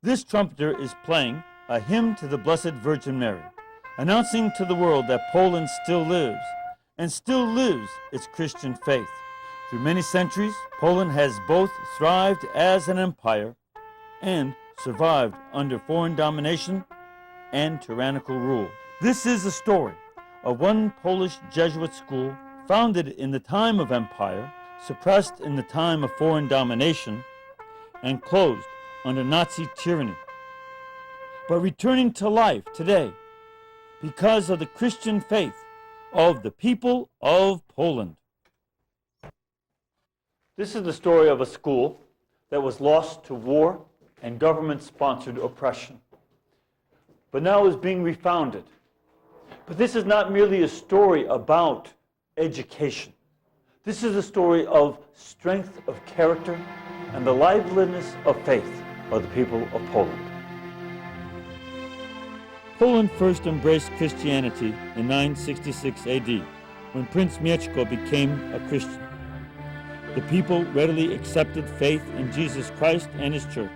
This trumpeter is playing a hymn to the Blessed Virgin Mary, announcing to the world that Poland still lives, and still lives its Christian faith. Through many centuries, Poland has both thrived as an empire and survived under foreign domination and tyrannical rule. This is the story of one Polish Jesuit school founded in the time of empire, suppressed in the time of foreign domination, and closed under Nazi tyranny, but returning to life today because of the Christian faith of the people of Poland. This is the story of a school that was lost to war and government-sponsored oppression, but now is being refounded. But this is not merely a story about education. This is a story of strength of character and the liveliness of faith of the people of Poland. Poland first embraced Christianity in 966 AD, when Prince Mieszko became a Christian. The people readily accepted faith in Jesus Christ and his church.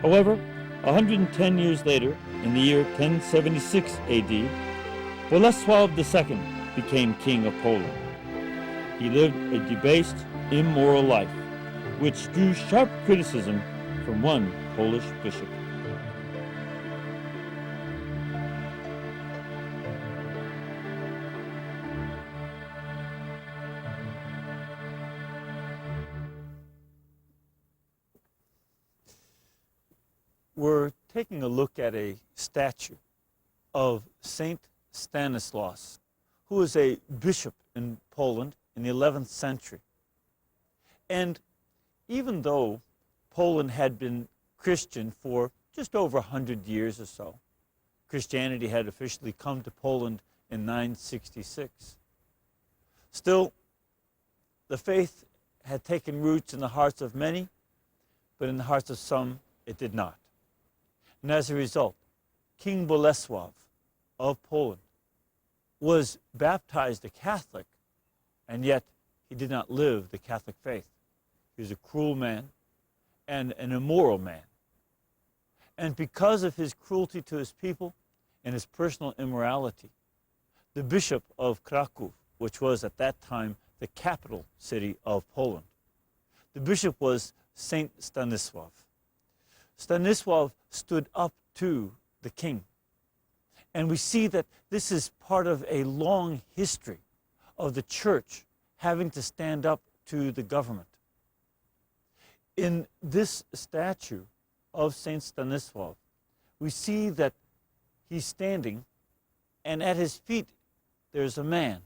However, 110 years later, in the year 1076 AD, Bolesław II became king of Poland. He lived a debased, immoral life, which drew sharp criticism from one Polish bishop. We're taking a look at a statue of Saint Stanislaus, who was a bishop in Poland in the 11th century. And even though Poland had been Christian for just over 100 years or so, Christianity had officially come to Poland in 966. Still, the faith had taken roots in the hearts of many, but in the hearts of some it did not. And as a result, King Bolesław of Poland was baptized a Catholic, and yet he did not live the Catholic faith. He was a cruel man and an immoral man. And because of his cruelty to his people and his personal immorality, the Bishop of Kraków, which was at that time the capital city of Poland, the bishop was Saint Stanisław. Stanisław stood up to the king. And we see that this is part of a long history of the church having to stand up to the government. In this statue of Saint Stanisław, we see that he's standing, and at his feet there's a man.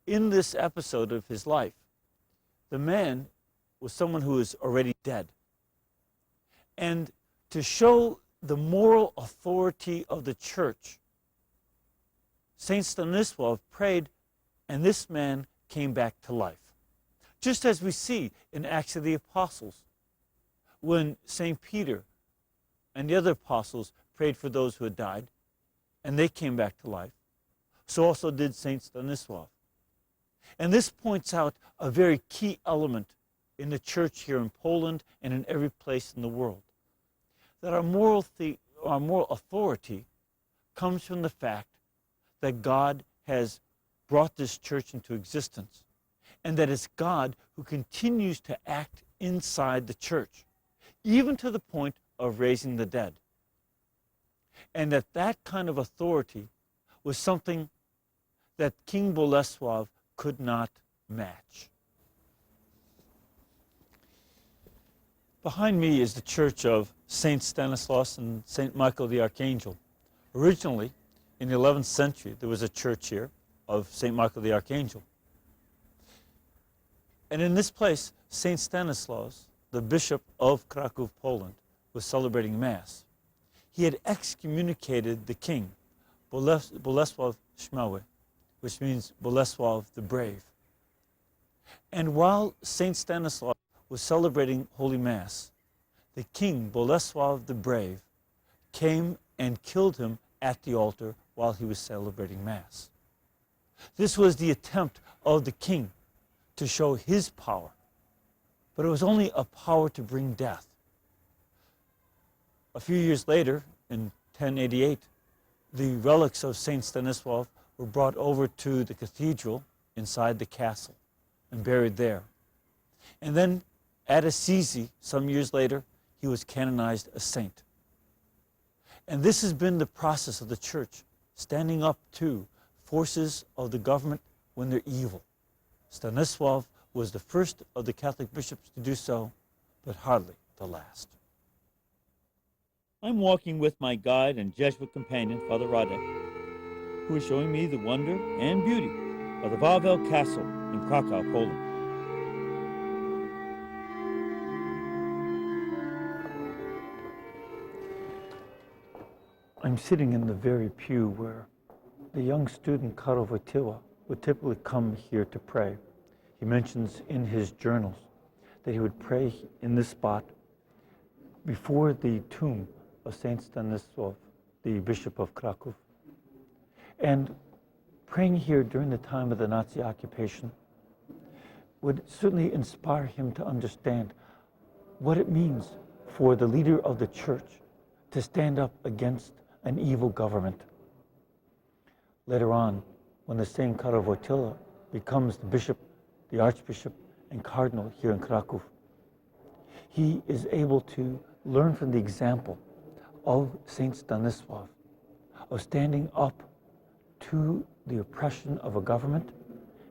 In this episode of his life, the man was someone who is already dead. And to show the moral authority of the church, Saint Stanisław prayed, and this man came back to life. Just as we see in Acts of the Apostles, when St. Peter and the other apostles prayed for those who had died, and they came back to life, so also did Saint Stanisław. And this points out a very key element in the church here in Poland and in every place in the world, that our moral authority comes from the fact that God has brought this church into existence, and that it's God who continues to act inside the church, even to the point of raising the dead. And that kind of authority was something that King Bolesław could not match. Behind me is the church of Saint Stanislaus and Saint Michael the Archangel. Originally, in the 11th century, there was a church here of Saint Michael the Archangel. And in this place, Saint Stanislaus, the Bishop of Kraków, Poland, was celebrating Mass. He had excommunicated the king, Bolesław Śmiały, which means Bolesław the Brave. And while Saint Stanislaus was celebrating Holy Mass, the king, Bolesław the Brave, came and killed him at the altar while he was celebrating Mass. This was the attempt of the king to show his power, but it was only a power to bring death. A few years later, in 1088, the relics of Saint Stanislav were brought over to the cathedral inside the castle and buried there. And then at Assisi, some years later, he was canonized a saint. And this has been the process of the church, standing up to forces of the government when they're evil. Stanislav was the first of the Catholic bishops to do so, but hardly the last. I'm walking with my guide and Jesuit companion, Father Radek, who is showing me the wonder and beauty of the Wawel Castle in Krakow, Poland. I'm sitting in the very pew where the young student Karol Wojtyła would typically come here to pray. He mentions in his journals that he would pray in this spot before the tomb of Saint Stanislav, the Bishop of Kraków. And praying here during the time of the Nazi occupation would certainly inspire him to understand what it means for the leader of the church to stand up against an evil government. Later on, when the same Karol Wojtyła becomes the bishop, the archbishop, and cardinal here in Kraków, he is able to learn from the example of Saint Stanislav, of standing up to the oppression of a government,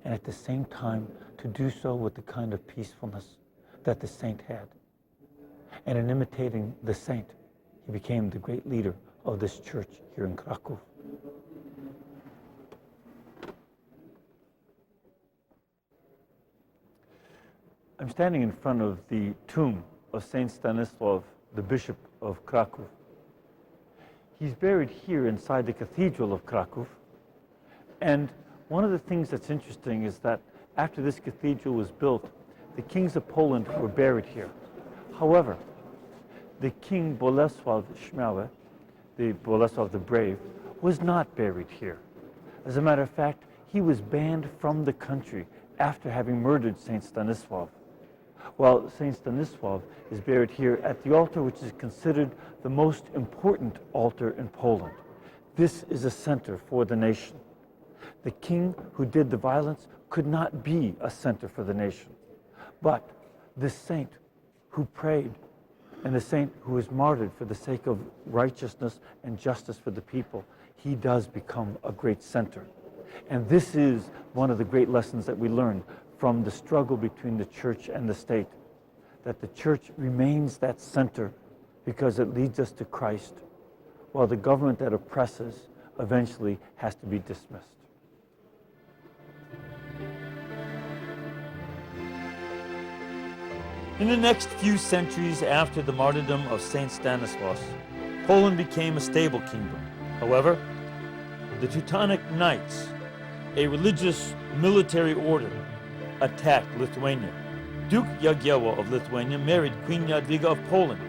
and at the same time to do so with the kind of peacefulness that the saint had. And in imitating the saint, he became the great leader of this church here in Kraków. I'm standing in front of the tomb of Saint Stanislav, the Bishop of Kraków. He's buried here inside the Cathedral of Kraków. And one of the things that's interesting is that after this cathedral was built, the kings of Poland were buried here. However, the King Bolesław Śmiały, the Bolesław the Brave, was not buried here. As a matter of fact, he was banned from the country after having murdered Saint Stanislav. Well, Saint Stanislav is buried here at the altar which is considered the most important altar in Poland. This is a center for the nation. The king who did the violence could not be a center for the nation. But this saint who prayed and the saint who was martyred for the sake of righteousness and justice for the people, he does become a great center. And this is one of the great lessons that we learn from the struggle between the church and the state, that the church remains that center because it leads us to Christ, while the government that oppresses eventually has to be dismissed. In the next few centuries after the martyrdom of Saint Stanislaus, Poland became a stable kingdom. However, the Teutonic Knights, a religious military order, attacked Lithuania. Duke Jagiełło of Lithuania married Queen Jadwiga of Poland,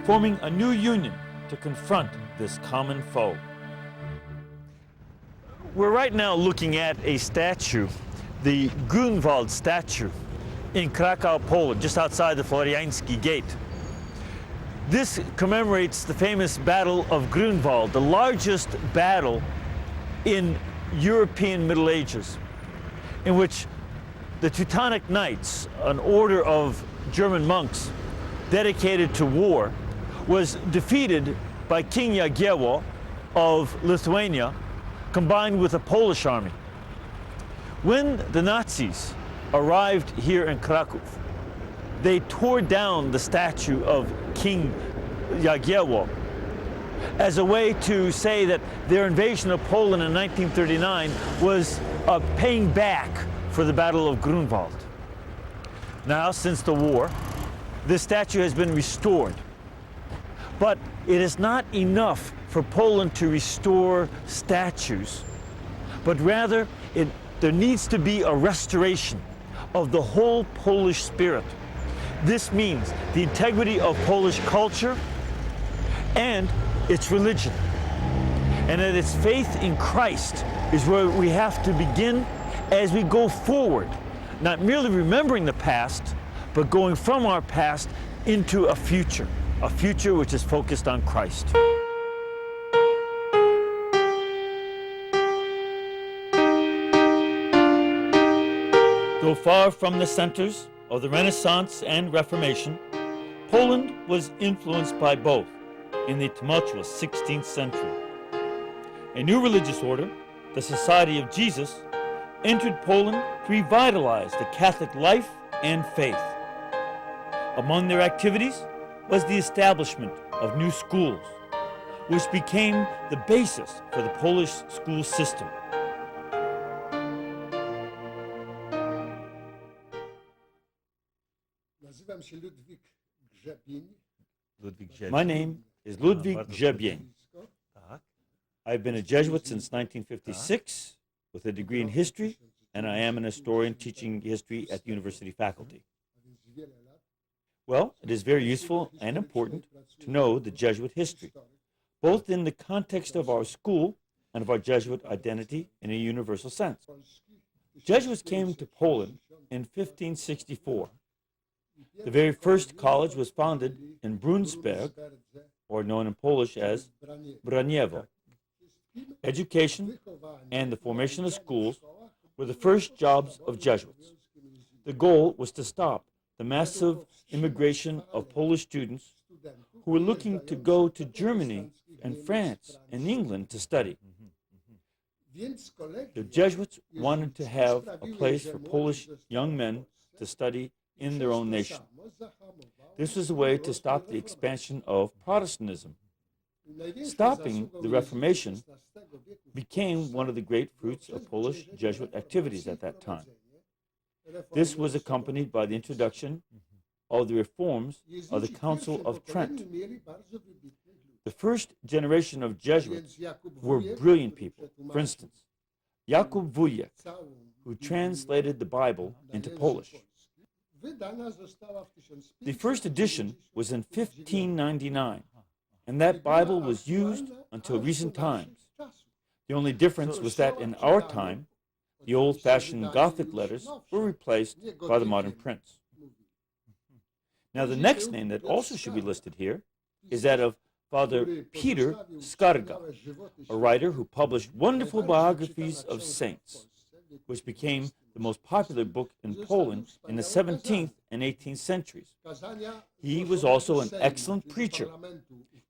forming a new union to confront this common foe. We're right now looking at a statue, the Grunwald statue, in Krakow, Poland, just outside the Floriański Gate. This commemorates the famous Battle of Grunwald, the largest battle in European Middle Ages, in which the Teutonic Knights, an order of German monks dedicated to war, was defeated by King Jagiełło of Lithuania, combined with a Polish army. When the Nazis arrived here in Kraków, they tore down the statue of King Jagiełło as a way to say that their invasion of Poland in 1939 was paying back for the Battle of Grunwald. Now, since the war, this statue has been restored. But it is not enough for Poland to restore statues, but rather there needs to be a restoration of the whole Polish spirit. This means the integrity of Polish culture and its religion. And that its faith in Christ is where we have to begin as we go forward, not merely remembering the past, but going from our past into a future. A future which is focused on Christ. Though far from the centers of the Renaissance and Reformation, Poland was influenced by both in the tumultuous 16th century. A new religious order, the Society of Jesus, entered Poland to revitalize the Catholic life and faith. Among their activities was the establishment of new schools, which became the basis for the Polish school system. Nazywam się Ludwik Grzebień. My name is Ludwik Grzebień. I've been a Jesuit since 1956 with a degree in history, and I am an historian teaching history at the university faculty. Well, it is very useful and important to know the Jesuit history, both in the context of our school and of our Jesuit identity in a universal sense. Jesuits came to Poland in 1564. The very first college was founded in Brunsberg, or known in Polish as Braniewo. Education and the formation of schools were the first jobs of Jesuits. The goal was to stop the massive immigration of Polish students who were looking to go to Germany and France and England to study. The Jesuits wanted to have a place for Polish young men to study in their own nation. This was a way to stop the expansion of Protestantism. Stopping the Reformation became one of the great fruits of Polish Jesuit activities at that time. This was accompanied by the introduction of the reforms of the Council of Trent. The first generation of Jesuits were brilliant people. For instance, Jakub Wujek, who translated the Bible into Polish. The first edition was in 1599, and that Bible was used until recent times. The only difference was that in our time, the old-fashioned Gothic letters were replaced by the modern prints. Now, the next name that also should be listed here is that of Father Peter Skarga, a writer who published wonderful biographies of saints, which became the most popular book in Poland in the 17th and 18th centuries. He was also an excellent preacher.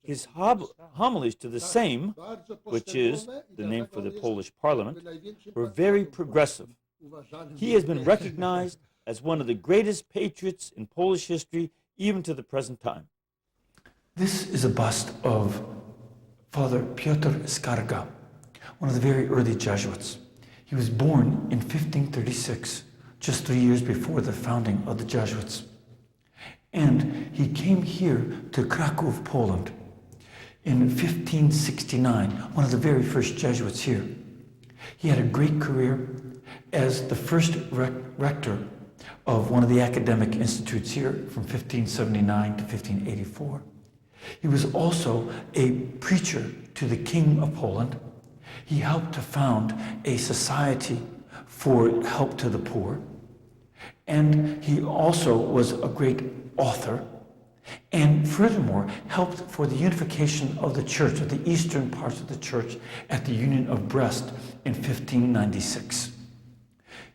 His homilies to the Sejm, which is the name for the Polish parliament, were very progressive. He has been recognized as one of the greatest patriots in Polish history, even to the present time. This is a bust of Father Piotr Skarga, one of the very early Jesuits. He was born in 1536, just 3 years before the founding of the Jesuits. And he came here to Kraków, Poland, in 1569, one of the very first Jesuits here. He had a great career as the first rector of one of the academic institutes here from 1579 to 1584. He was also a preacher to the King of Poland. He helped to found a society for help to the poor. And he also was a great author, and furthermore helped for the unification of the church, of the eastern parts of the church at the Union of Brest in 1596.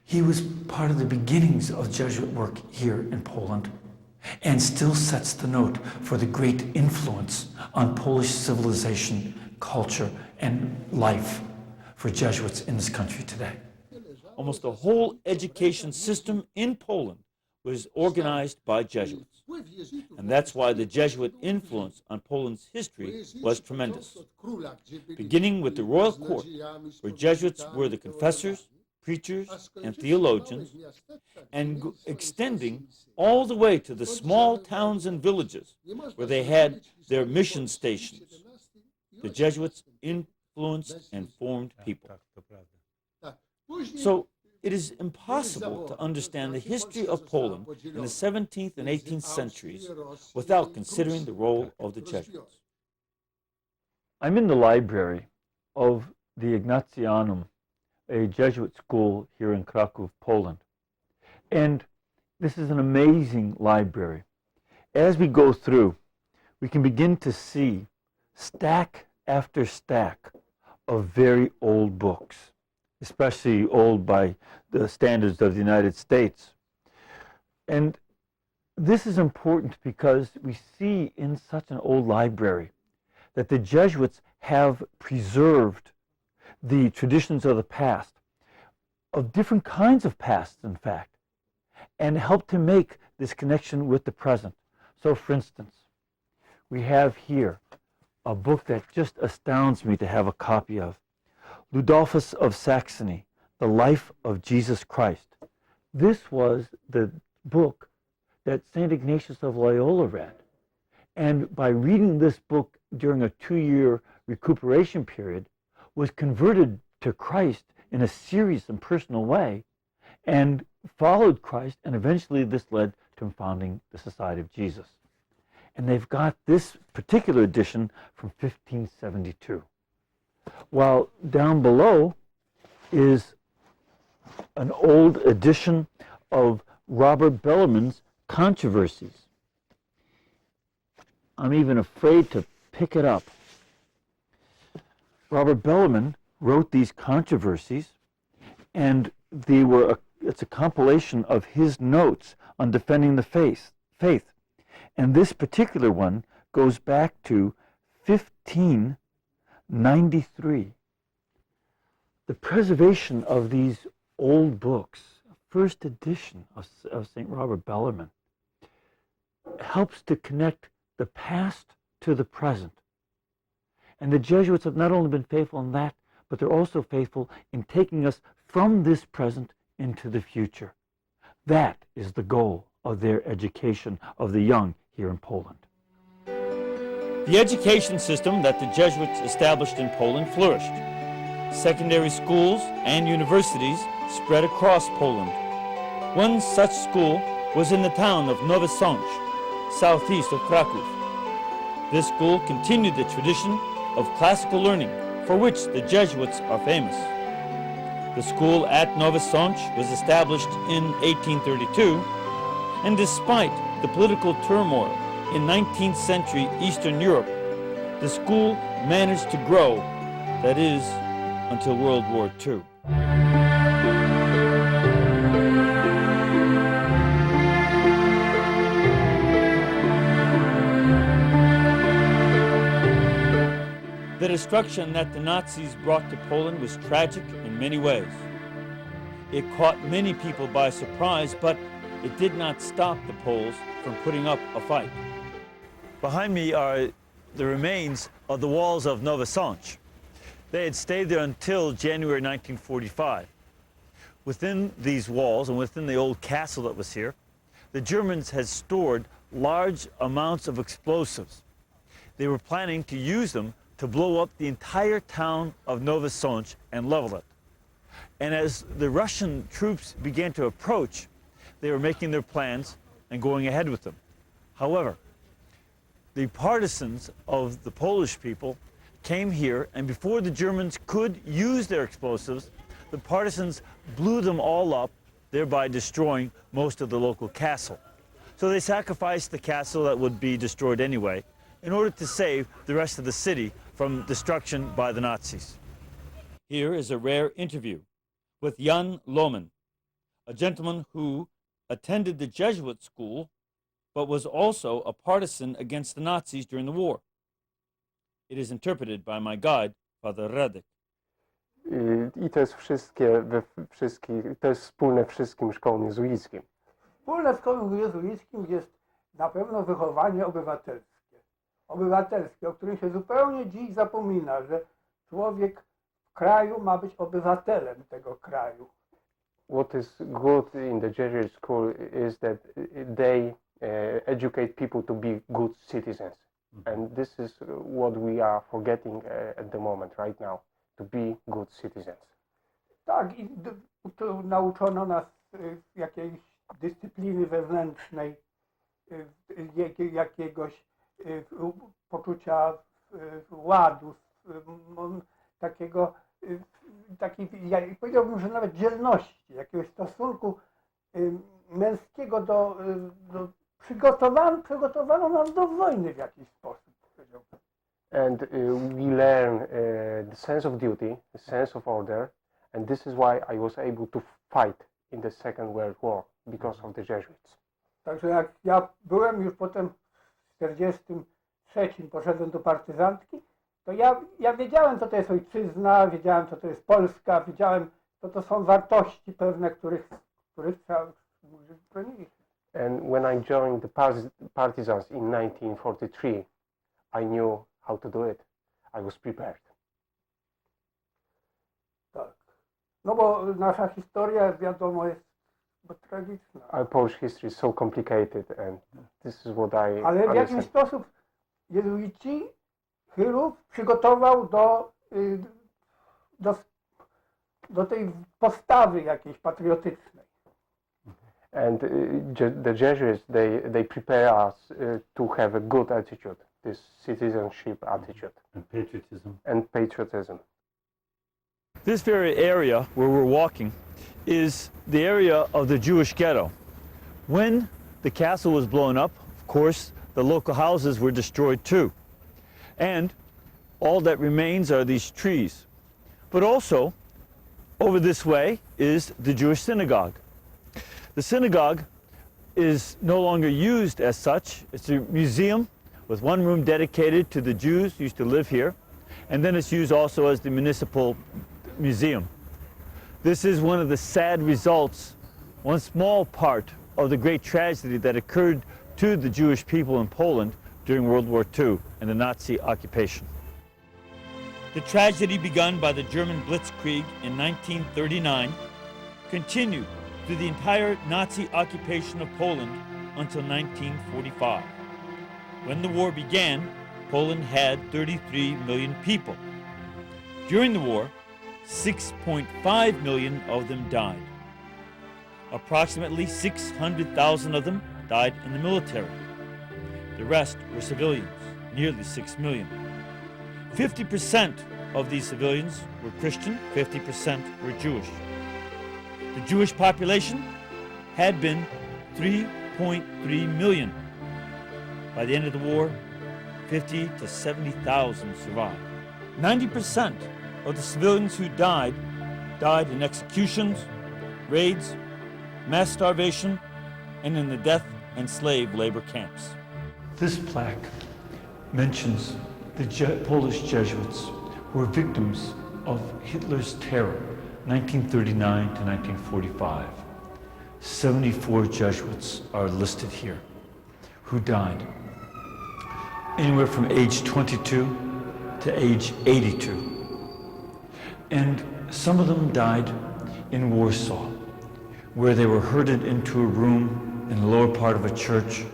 He was part of the beginnings of Jesuit work here in Poland, and still sets the note for the great influence on Polish civilization, culture, and life for Jesuits in this country today. Almost the whole education system in Poland was organized by Jesuits. And that's why the Jesuit influence on Poland's history was tremendous. Beginning with the royal court, where Jesuits were the confessors, preachers, and theologians, and extending all the way to the small towns and villages where they had their mission stations. The Jesuits influenced and formed people. So it is impossible to understand the history of Poland in the 17th and 18th centuries without considering the role of the Jesuits. I'm in the library of the Ignatianum, a Jesuit school here in Kraków, Poland. And this is an amazing library. As we go through, we can begin to see stack after stack of very old books, especially old by the standards of the United States. And this is important because we see in such an old library that the Jesuits have preserved the traditions of the past, of different kinds of pasts, in fact, and helped to make this connection with the present. So, for instance, we have here a book that just astounds me to have a copy of, Ludolphus of Saxony, The Life of Jesus Christ. This was the book that St. Ignatius of Loyola read. And by reading this book during a 2-year recuperation period, was converted to Christ in a serious and personal way, and followed Christ, and eventually this led to him founding the Society of Jesus. And they've got this particular edition from 1572. While down below is an old edition of Robert Bellarmine's Controversies. I'm even afraid to pick it up. Robert Bellarmine wrote these Controversies, and it's a compilation of his notes on defending the faith. And this particular one goes back to 1593. The preservation of these old books, first edition of St. Robert Bellarmine, helps to connect the past to the present. And the Jesuits have not only been faithful in that, but they're also faithful in taking us from this present into the future. That is the goal of their education of the young here in Poland. The education system that the Jesuits established in Poland flourished. Secondary schools and universities spread across Poland. One such school was in the town of Nowy Sącz, southeast of Kraków. This school continued the tradition of classical learning for which the Jesuits are famous. The school at Nowy Sącz was established in 1832, and despite the political turmoil in 19th century Eastern Europe, the school managed to grow, that is, until World War II. The destruction that the Nazis brought to Poland was tragic in many ways. It caught many people by surprise, but it did not stop the Poles from putting up a fight. Behind me are the remains of the walls of Nowy Sącz. They had stayed there until January 1945. Within these walls and within the old castle that was here, the Germans had stored large amounts of explosives. They were planning to use them to blow up the entire town of Nowy Sącz and level it. And as the Russian troops began to approach, they were making their plans and going ahead with them. However, the partisans of the Polish people came here, and before the Germans could use their explosives, the partisans blew them all up, thereby destroying most of the local castle. So they sacrificed the castle that would be destroyed anyway, in order to save the rest of the city from destruction by the Nazis. Here is a rare interview with Jan Lohman, a gentleman who attended the Jesuit school, but was also a partisan against the Nazis during the war. It is interpreted by my guide, Father Radek. I to jest to jest wspólne wszystkim szkołom jezuickim. Wspólne w szkole jezuickim jest na pewno wychowanie obywatelskie. Obywatelskie, o którym się zupełnie dziś zapomina, że człowiek w kraju ma być obywatelem tego kraju. What is good in the Jesuit school is that they educate people to be good citizens. And this is what we are forgetting at the moment, right now, to be good citizens. Tak, i tu nauczono nas jakiejś dyscypliny wewnętrznej, jakiegoś poczucia ładu, takiej, powiedziałbym, że nawet dzielności, jakiegoś stosunku męskiego przygotowano nas do wojny w jakiś sposób. And we learn the sense of duty, the sense of order, and this is why I was able to fight in the Second World War, because of the Jesuits. Także jak ja byłem już potem w 1943, poszedłem do partyzantki, to ja wiedziałem, co to jest ojczyzna, wiedziałem, co to jest Polska, wiedziałem, co to są wartości pewne, których trzeba bronić. And when I joined the partisans in 1943, I knew how to do it. I was prepared. Tak. No bo nasza historia, wiadomo, jest tragiczna. Our Polish history is so complicated, and this is what I Ale w jakiś understand. sposób jezuici Chylów przygotował do tej postawy jakiejś patriotycznej. And the Jesuits, they prepare us to have a good attitude, this citizenship attitude and patriotism. This very area where we're walking is the area of the Jewish ghetto. When the castle was blown up, of course, the local houses were destroyed too. And all that remains are these trees. But also, over this way is the Jewish synagogue. The synagogue is no longer used as such. It's a museum with one room dedicated to the Jews who used to live here, and then it's used also as the municipal museum. This is one of the sad results, one small part of the great tragedy that occurred to the Jewish people in Poland during World War II and the Nazi occupation. The tragedy begun by the German Blitzkrieg in 1939 continued through the entire Nazi occupation of Poland until 1945. When the war began, Poland had 33 million people. During the war, 6.5 million of them died. Approximately 600,000 of them died in the military. The rest were civilians, nearly 6 million. 50% of these civilians were Christian, 50% were Jewish. The Jewish population had been 3.3 million. By the end of the war, 50 to 70,000 survived. 90% of the civilians who died in executions, raids, mass starvation, and in the death and slave labor camps. This plaque mentions the Polish Jesuits who were victims of Hitler's terror, 1939 to 1945. 74 Jesuits are listed here who died anywhere from age 22 to age 82. And some of them died in Warsaw, where they were herded into a room in the lower part of a church,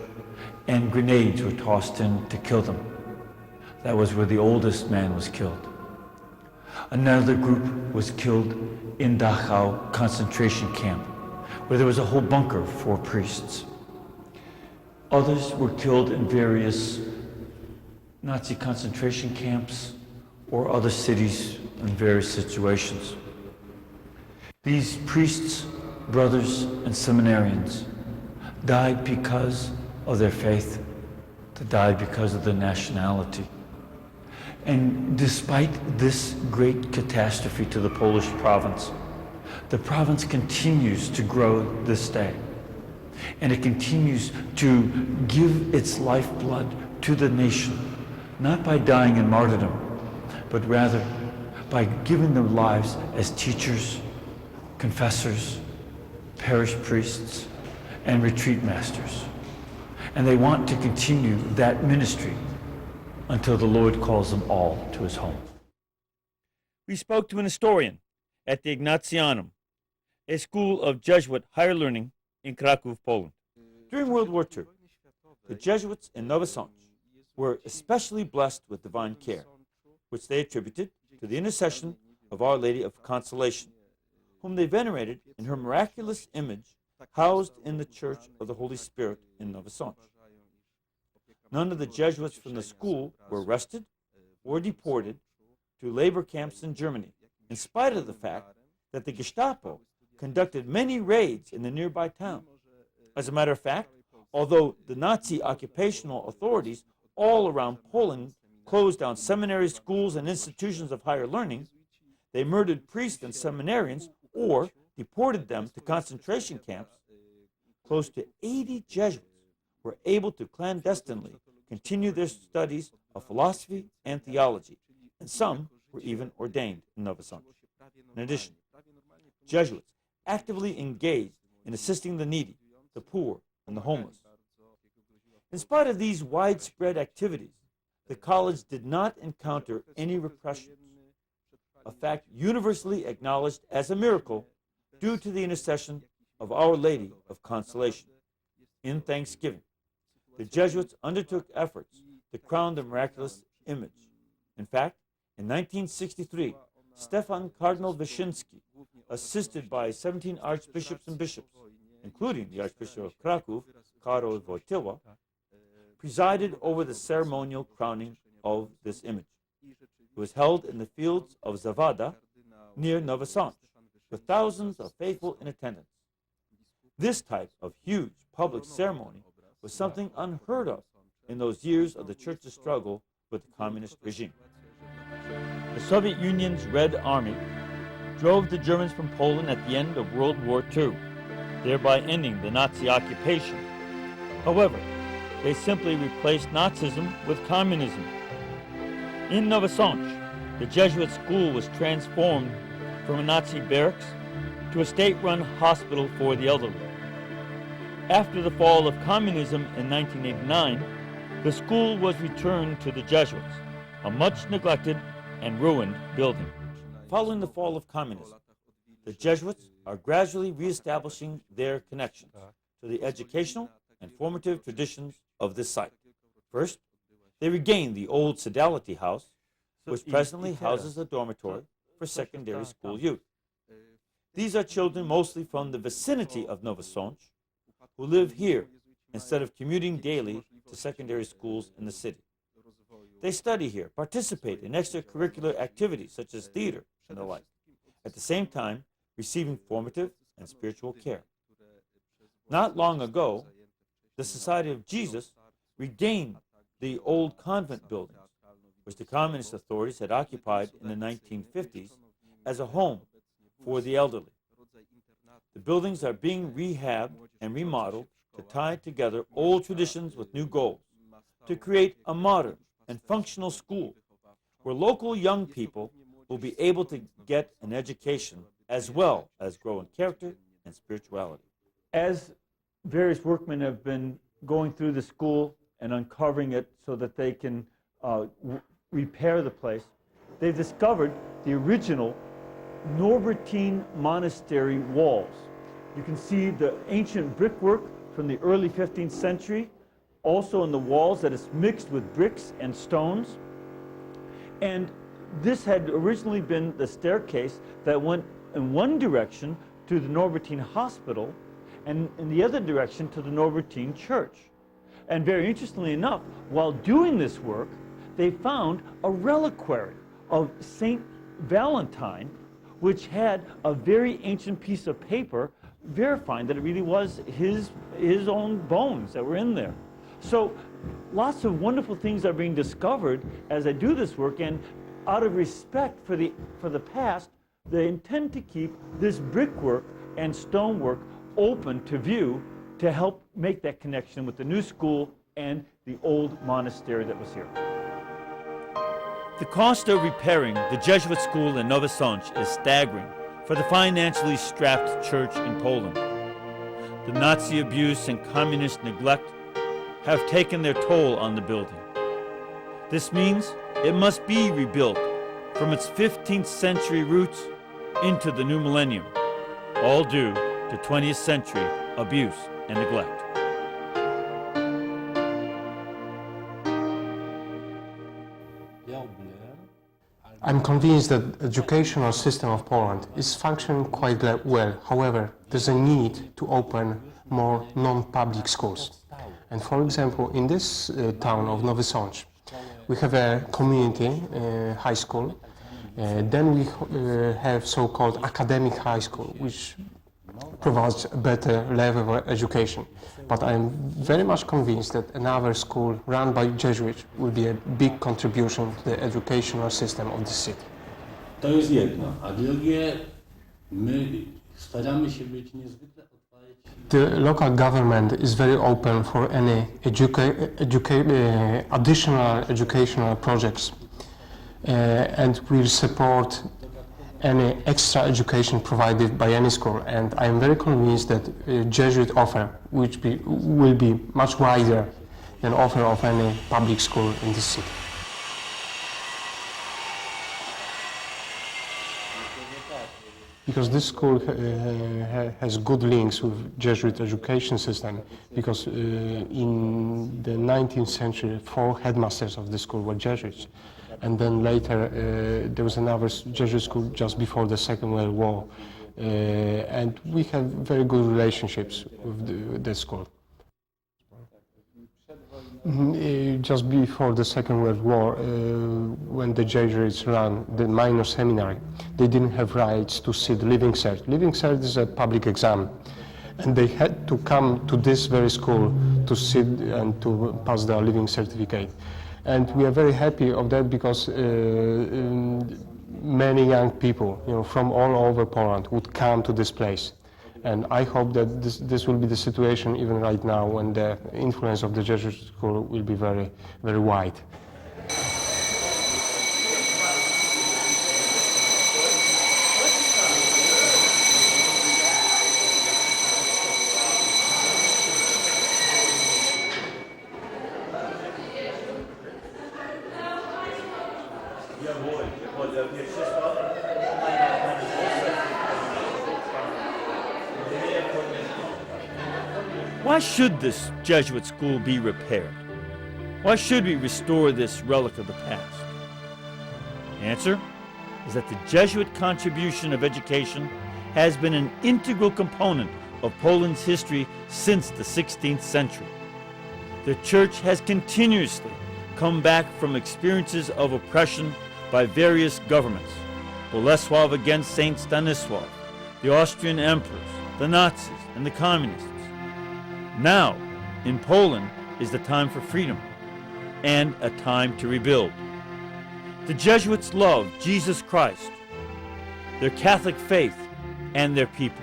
and grenades were tossed in to kill them. That was where the oldest man was killed. Another group was killed in Dachau concentration camp, where there was a whole bunker for priests. Others were killed in various Nazi concentration camps or other cities in various situations. These priests, brothers, and seminarians died because of their faith, they died because of their nationality. And despite this great catastrophe to the Polish province, the province continues to grow this day. And it continues to give its lifeblood to the nation, not by dying in martyrdom, but rather by giving their lives as teachers, confessors, parish priests, and retreat masters. And they want to continue that ministry until the Lord calls them all to his home. We spoke to an historian at the Ignatianum, a school of Jesuit higher learning in Kraków, Poland. During World War II, the Jesuits in Nowy Sącz were especially blessed with divine care, which they attributed to the intercession of Our Lady of Consolation, whom they venerated in her miraculous image housed in the Church of the Holy Spirit in Nowy Sącz. None of the Jesuits from the school were arrested or deported to labor camps in Germany, in spite of the fact that the Gestapo conducted many raids in the nearby town. As a matter of fact, although the Nazi occupational authorities all around Poland closed down seminary schools and institutions of higher learning, they murdered priests and seminarians or deported them to concentration camps, close to 80 Jesuits were able to clandestinely continue their studies of philosophy and theology, and some were even ordained in Nova Sącz. In addition, Jesuits actively engaged in assisting the needy, the poor, and the homeless. In spite of these widespread activities, the college did not encounter any repression, a fact universally acknowledged as a miracle due to the intercession of Our Lady of Consolation. In thanksgiving, the Jesuits undertook efforts to crown the miraculous image. In fact, in 1963, Stefan Cardinal Wyszynski, assisted by 17 archbishops and bishops, including the Archbishop of Kraków, Karol Wojtyła, presided over the ceremonial crowning of this image. It was held in the fields of Zawada near Nowa Sącz, with thousands of faithful in attendance. This type of huge public ceremony was something unheard of in those years of the Church's struggle with the communist regime. The Soviet Union's Red Army drove the Germans from Poland at the end of World War II, thereby ending the Nazi occupation. However, they simply replaced Nazism with communism. In Nowa Sącz, the Jesuit school was transformed from a Nazi barracks to a state-run hospital for the elderly. After the fall of communism in 1989, the school was returned to the Jesuits, a much neglected and ruined building. Following the fall of communism, the Jesuits are gradually reestablishing their connections to the educational and formative traditions of this site. First, they regained the old Sodality House, which presently houses a dormitory for secondary school youth. These are children mostly from the vicinity of Nowa Sącz who live here instead of commuting daily to secondary schools in the city. They study here, participate in extracurricular activities such as theater and the like, at the same time receiving formative and spiritual care. Not long ago, the Society of Jesus regained the old convent buildings, which the communist authorities had occupied in the 1950s as a home for the elderly. The buildings are being rehabbed and remodeled to tie together old traditions with new goals, to create a modern and functional school where local young people will be able to get an education as well as grow in character and spirituality. As various workmen have been going through the school and uncovering it so that they can repair the place, they've discovered the original Norbertine monastery walls. You can see the ancient brickwork from the early 15th century, also in the walls that is mixed with bricks and stones. And this had originally been the staircase that went in one direction to the Norbertine Hospital and in the other direction to the Norbertine Church. And very interestingly enough, while doing this work, they found a reliquary of Saint Valentine, which had a very ancient piece of paper verifying that it really was his own bones that were in there. So lots of wonderful things are being discovered as I do this work, and out of respect for the past, they intend to keep this brickwork and stonework open to view to help make that connection with the new school and the old monastery that was here. The cost of repairing the Jesuit school in Nowa Sącz is staggering for the financially strapped church in Poland. The Nazi abuse and communist neglect have taken their toll on the building. This means it must be rebuilt from its 15th century roots into the new millennium, all due to 20th century abuse and neglect. I'm convinced that the educational system of Poland is functioning quite well. However, there's a need to open more non-public schools. And for example, in this town of Nowy Sącz, we have a community high school. Then we have so-called academic high school, which provides a better level of education. But I am very much convinced that another school run by Jesuits will be a big contribution to the educational system of the city. To jest jedno, a drugie, my staramy się być niezwykle otwarci. The local government is very open for any additional educational projects and will support any extra education provided by any school. And I am very convinced that Jesuit offer will be much wider than offer of any public school in this city. Because this school has good links with Jesuit education system, because in the 19th century 4 headmasters of the school were Jesuits, and then later there was another Jesuit school just before the Second World War, and we have very good relationships with the school. Just before the Second World War, when the Jesuits ran the minor seminary, they didn't have rights to sit Living Cert. Living Cert is a public exam, and they had to come to this very school to sit and to pass their living certificate. And we are very happy of that, because many young people, from all over Poland would come to this place. And I hope that this will be the situation even right now, when the influence of the Jesuit school will be very, very wide. Why should this Jesuit school be repaired? Why should we restore this relic of the past? The answer is that the Jesuit contribution of education has been an integral component of Poland's history since the 16th century. The Church has continuously come back from experiences of oppression by various governments: Bolesław against Saint Stanislaw, the Austrian emperors, the Nazis, and the communists. Now, in Poland, is the time for freedom and a time to rebuild. The Jesuits loved Jesus Christ, their Catholic faith, and their people.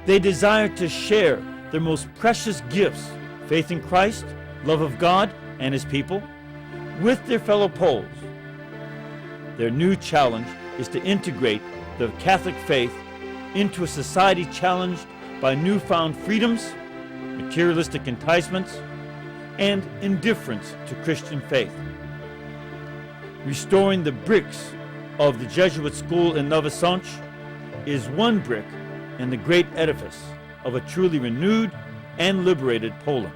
They desired to share their most precious gifts, faith in Christ, love of God and His people, with their fellow Poles. Their new challenge is to integrate the Catholic faith into a society challenged by newfound freedoms, materialistic enticements, and indifference to Christian faith. Restoring the bricks of the Jesuit school in Nowy Sącz is one brick in the great edifice of a truly renewed and liberated Poland.